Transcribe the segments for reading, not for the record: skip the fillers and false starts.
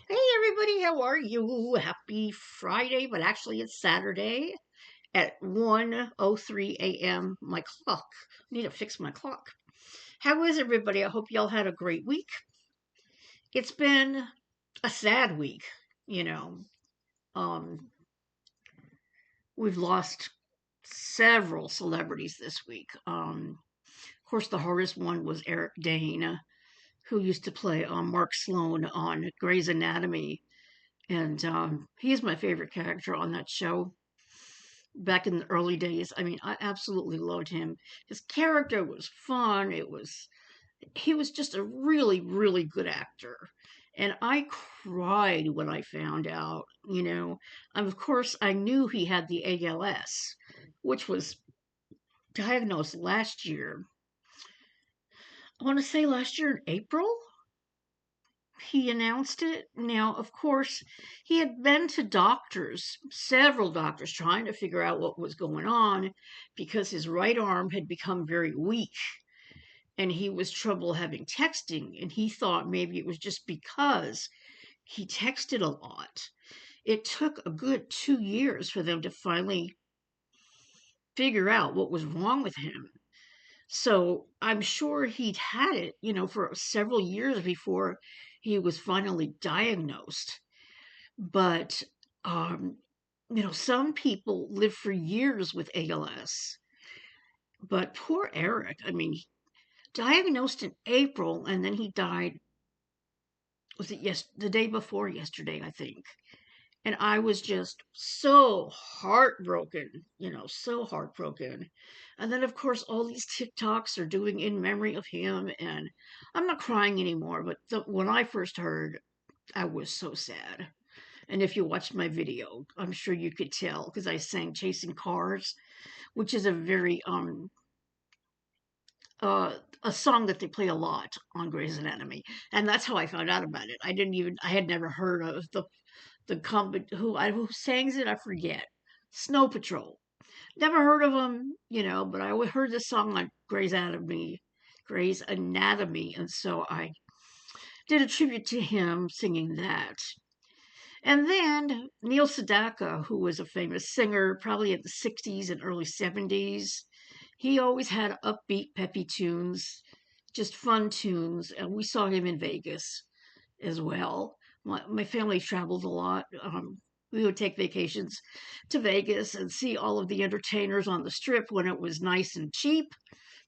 Hey everybody, how are you? Happy Friday, but actually it's Saturday at 1:03 a.m. My clock. I need to fix my clock. How is everybody? I hope y'all had a great week. It's been a sad week, you know. Um we've lost several celebrities this week. Of course the hardest one was Eric Dane, who used to play Mark Sloan on Grey's Anatomy, and he's my favorite character on that show back in the early days. I mean, I absolutely loved him. His character was fun. He was just a really, really good actor. And I cried when I found out, And of course, I knew he had the ALS, which was diagnosed last year. I want to say last year in April, he announced it. Now, of course, he had been to doctors, several doctors, trying to figure out what was going on because his right arm had become very weak and he was trouble having texting. And he thought maybe it was just because he texted a lot. It took a good 2 years for them to finally figure out what was wrong with him. So I'm sure he'd had it, for several years before he was finally diagnosed. But, um, some people live for years with ALS. But poor Eric, I mean, diagnosed in April and then he died, was it the day before yesterday, I think. And I was just so heartbroken, so heartbroken. And then, of course, all these TikToks are doing in memory of him. And I'm not crying anymore, but when I first heard, I was so sad. And if you watched my video, I'm sure you could tell because I sang Chasing Cars, which is a very a song that they play a lot on Grey's Anatomy. And that's how I found out about it. I had never heard of the company who sings it, I forget. Snow Patrol. Never heard of them, but I heard this song on Grey's Anatomy, and so I did a tribute to him singing that. And then Neil Sedaka, who was a famous singer, probably in the 60s and early 70s, he always had upbeat, peppy tunes, just fun tunes. And we saw him in Vegas as well. My family traveled a lot. We would take vacations to Vegas and see all of the entertainers on the strip when it was nice and cheap.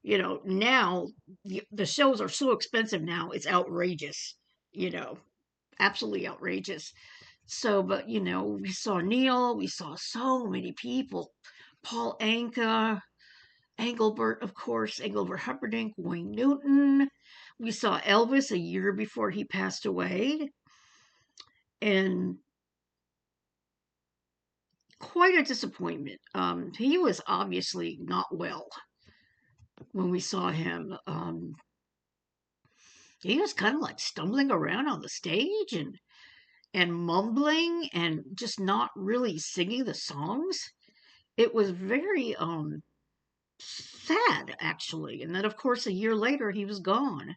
Now the shows are so expensive now, it's outrageous, you know, absolutely outrageous. So, but we saw Neil, we saw so many people. Paul Anka, Engelbert, of course, Engelbert Humperdinck, Wayne Newton. We saw Elvis a year before he passed away, and quite a disappointment. He was obviously not well when we saw him. He was kind of like stumbling around on the stage and mumbling and just not really singing the songs. It was very sad actually. And then of course a year later he was gone.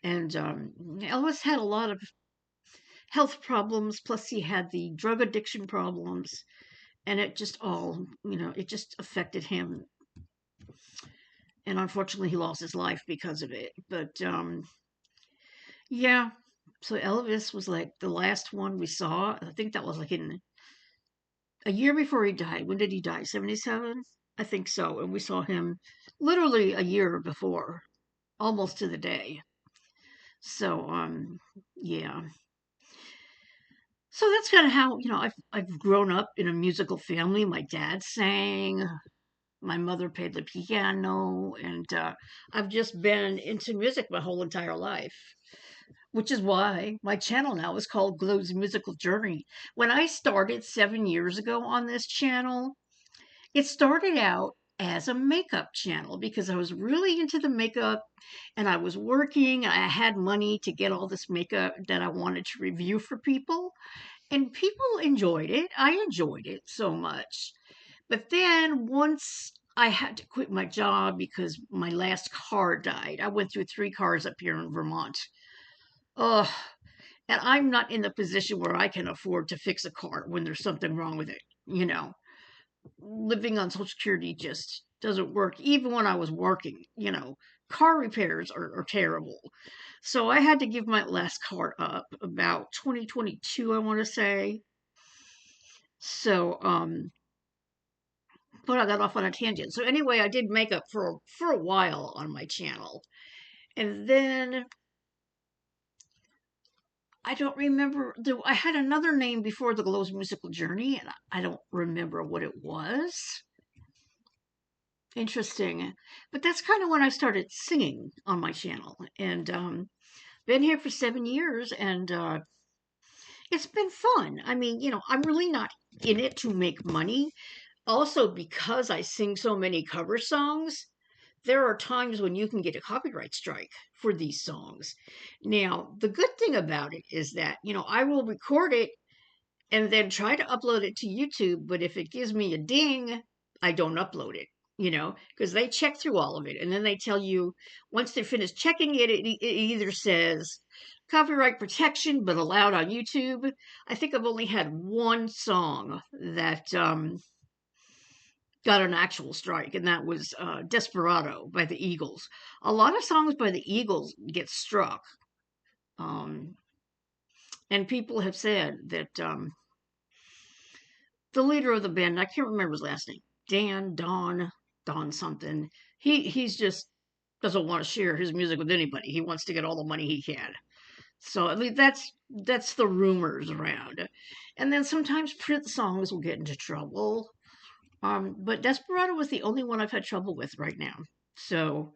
And Elvis had a lot of health problems, plus he had the drug addiction problems, and it just all, it just affected him. And unfortunately he lost his life because of it. But yeah, so Elvis was like the last one we saw. I think that was like in a year before he died. When did he die? 77? I think so. And we saw him literally a year before, almost to the day. So, yeah. So that's kind of how, I've grown up in a musical family. My dad sang, my mother played the piano, and I've just been into music my whole entire life, which is why my channel now is called Glow's Musical Journey. When I started 7 years ago on this channel, it started out as a makeup channel because I was really into the makeup and I was working and I had money to get all this makeup that I wanted to review for people. And people enjoyed it. I enjoyed it so much. But then once I had to quit my job because my last car died, I went through three cars up here in Vermont. Ugh. And I'm not in the position where I can afford to fix a car when there's something wrong with it. Living on Social Security just doesn't work. Even when I was working, car repairs are terrible. So I had to give my last car up about 2022, I want to say. So, but I got off on a tangent. So anyway, I did makeup for a while on my channel. And then I don't remember. I had another name before the Glow's Musical Journey, and I don't remember what it was. Interesting. But that's kind of when I started singing on my channel. And been here for 7 years, and it's been fun. I mean, I'm really not in it to make money. Also, because I sing so many cover songs, there are times when you can get a copyright strike for these songs. Now, the good thing about it is that, I will record it and then try to upload it to YouTube. But if it gives me a ding, I don't upload it, because they check through all of it. And then they tell you once they're finished checking it, it either says copyright protection, but allowed on YouTube. I think I've only had one song that got an actual strike, and that was Desperado by the Eagles. A lot of songs by the Eagles get struck. Um, and people have said that the leader of the band, I can't remember his last name, Don something. He's just doesn't want to share his music with anybody. He wants to get all the money he can. So at least that's the rumors around. And then sometimes Prince songs will get into trouble. But Desperado was the only one I've had trouble with right now. So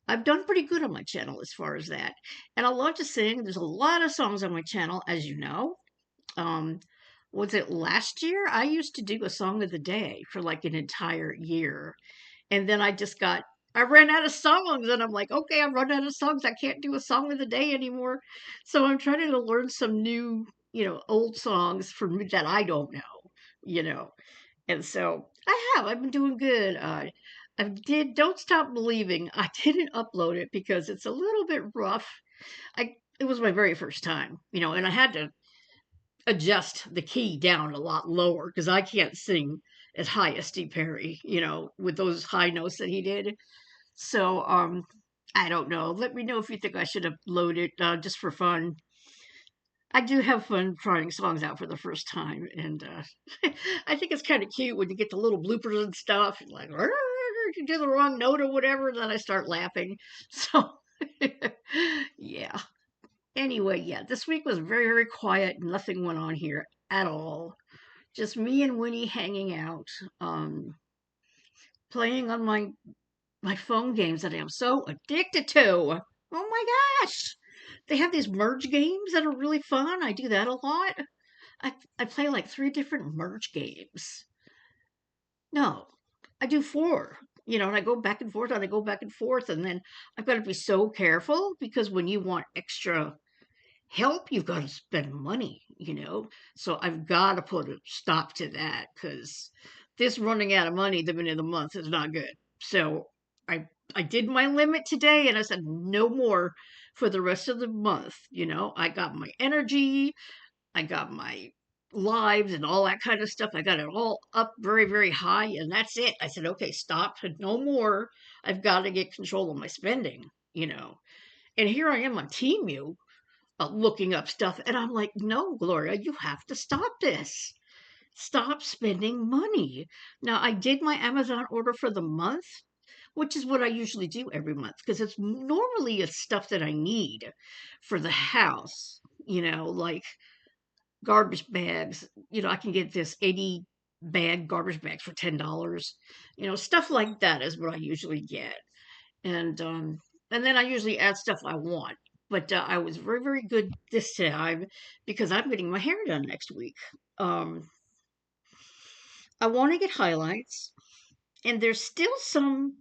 I've done pretty good on my channel as far as that. And I love to sing. There's a lot of songs on my channel, as you know. Um, was it last year? I used to do a song of the day for like an entire year. And then I ran out of songs, and I'm like, okay, I've run out of songs. I can't do a song of the day anymore. So I'm trying to learn some new, old songs for me that I don't know, you know. And so I've been doing good. I did Don't Stop Believing. I didn't upload it because it's a little bit rough. It was my very first time, and I had to adjust the key down a lot lower because I can't sing as high as Steve Perry, with those high notes that he did. So I don't know. Let me know if you think I should upload it just for fun. I do have fun trying songs out for the first time, and I think it's kind of cute when you get the little bloopers and stuff, and like you do the wrong note or whatever, and then I start laughing. So yeah. Anyway, yeah, this week was very, very quiet. Nothing went on here at all. Just me and Winnie hanging out, um, playing on my phone games that I am so addicted to. Oh my gosh! They have these merge games that are really fun. I do that a lot. I play like 3 different merge games. No, I do 4. And I go back and forth and I go back and forth, and then I've got to be so careful because when you want extra help, you've got to spend money. So I've got to put a stop to that because this running out of money at the end of the month is not good. So I I did my limit today, and I said no more for the rest of the month. I got my energy, I got my lives and all that kind of stuff. I got it all up very, very high, and that's it. I said, okay, stop, no more. I've got to get control of my spending. And here I am on Temu looking up stuff, and I'm like, no, Gloria, you have to stop this. Stop spending money. Now, I did my Amazon order for the month, which is what I usually do every month because it's stuff that I need for the house, like garbage bags. I can get this 80 bag garbage bags for $10. Stuff like that is what I usually get. And then I usually add stuff I want. But I was very, very good this time because I'm getting my hair done next week. Um, I want to get highlights, and there's still some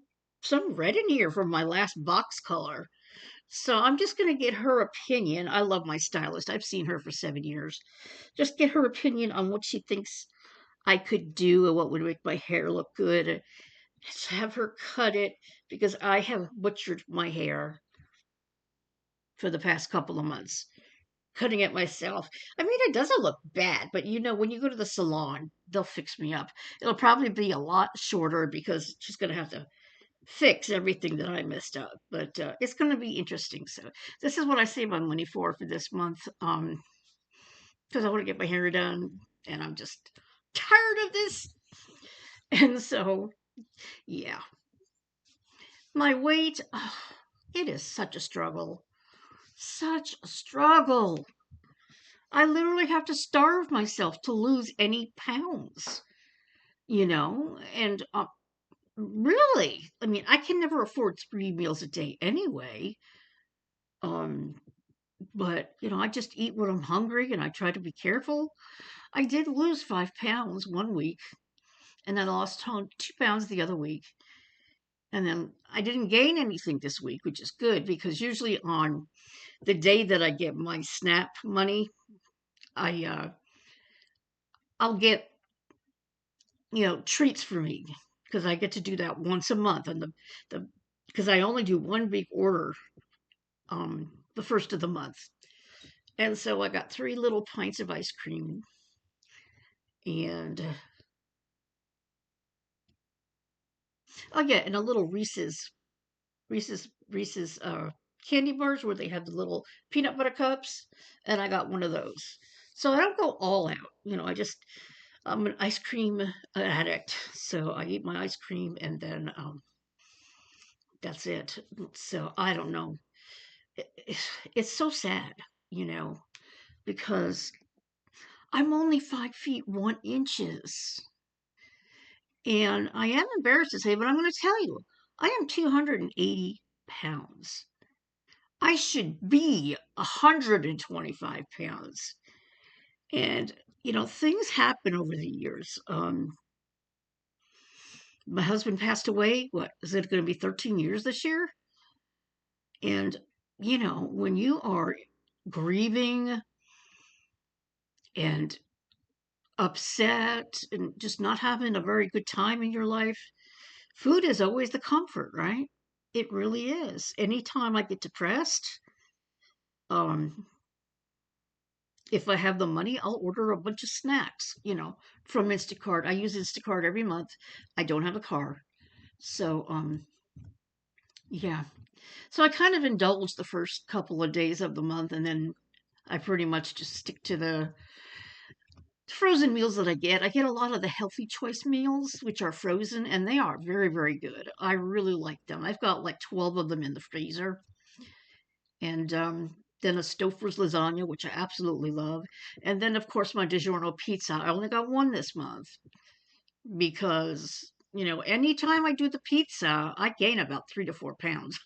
red in here from my last box color. So I'm just going to get her opinion. I love my stylist. I've seen her for 7 years. Just get her opinion on what she thinks I could do and what would make my hair look good. Just have her cut it because I have butchered my hair for the past couple of months. cutting it myself. I mean, it doesn't look bad, but when you go to the salon, they'll fix me up. It'll probably be a lot shorter because she's going to have to fix everything that I messed up. But it's going to be interesting. So this is what I save my money for this month, because I want to get my hair done, and I'm just tired of this. And so, yeah, my weight, oh, it is such a struggle. Such a struggle. I literally have to starve myself to lose any pounds, and really, I mean, I can never afford 3 meals a day anyway. Um, but, I just eat when I'm hungry and I try to be careful. I did lose 5 pounds one week, and then I lost 2 pounds the other week. And then I didn't gain anything this week, which is good because usually on the day that I get my SNAP money, I I'll get treats for me because I get to do that once a month, and the because I only do one big order the first of the month, and so I got 3 little pints of ice cream and oh yeah, and a little Reese's candy bars where they have the little peanut butter cups, and I got one of those. So I don't go all out, I'm an ice cream addict, so I eat my ice cream and then that's it. So I don't know. It's so sad, you know, because I'm only 5 feet 1 inches. And I am embarrassed to say, but I'm going to tell you, I am 280 pounds. I should be 125 pounds. And, things happen over the years. My husband passed away. What is it going to be 13 years this year? And, when you are grieving and upset and just not having a very good time in your life, food is always the comfort, right? It really is. Anytime I get depressed, um, if I have the money, I'll order a bunch of snacks, from Instacart. I use Instacart every month. I don't have a car. So, yeah. So I kind of indulge the first couple of days of the month, and then I pretty much just stick to the frozen meals that I get. I get a lot of the healthy choice meals, which are frozen, and they are very, very good. I really like them. I've got like 12 of them in the freezer. And then a Stouffer's lasagna, which I absolutely love. And then, of course, my DiGiorno pizza. I only got one this month because, anytime I do the pizza, I gain about 3 to 4 pounds.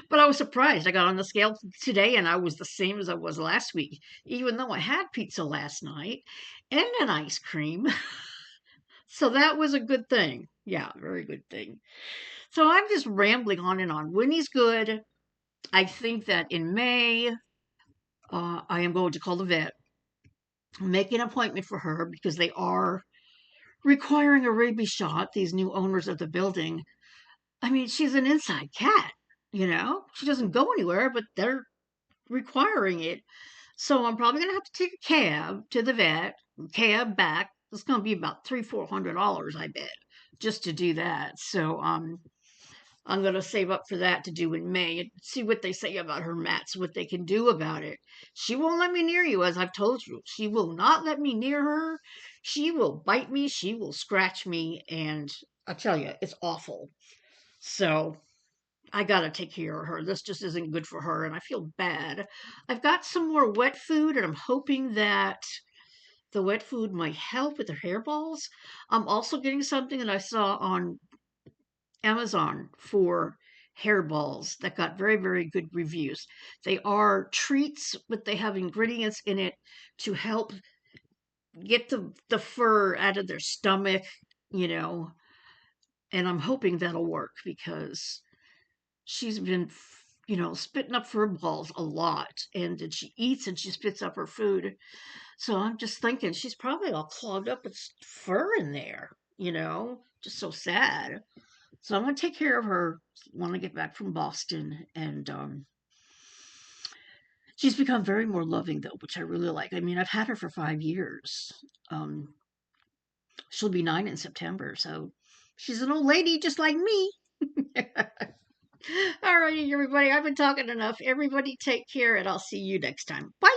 But I was surprised. I got on the scale today and I was the same as I was last week, even though I had pizza last night and an ice cream. So that was a good thing. Yeah, very good thing. So I'm just rambling on and on. Winnie's good. I think that in May, I am going to call the vet, make an appointment for her because they are requiring a rabies shot, these new owners of the building. I mean, she's an inside cat, She doesn't go anywhere, but they're requiring it. So I'm probably going to have to take a cab to the vet, cab back. It's going to be about $300-400, I bet, just to do that. So I'm going to save up for that to do in May and see what they say about her mats, what they can do about it. She won't let me near you, as I've told you. She will not let me near her. She will bite me. She will scratch me. And I tell you, it's awful. So I got to take care of her. This just isn't good for her. And I feel bad. I've got some more wet food, and I'm hoping that the wet food might help with her hairballs. I'm also getting something that I saw on Amazon for hairballs that got very, very good reviews. They are treats, but they have ingredients in it to help get the fur out of their stomach, you know. And I'm hoping that'll work because she's been, spitting up fur balls a lot. And she eats and she spits up her food. So I'm just thinking she's probably all clogged up with fur in there, just so sad. So I'm gonna take care of her when I get back from Boston, and She's become very more loving though, which I really like. I mean, I've had her for 5 years. She'll be 9 in September, so she's an old lady just like me. All righty, everybody. I've been talking enough. Everybody take care, and I'll see you next time. Bye.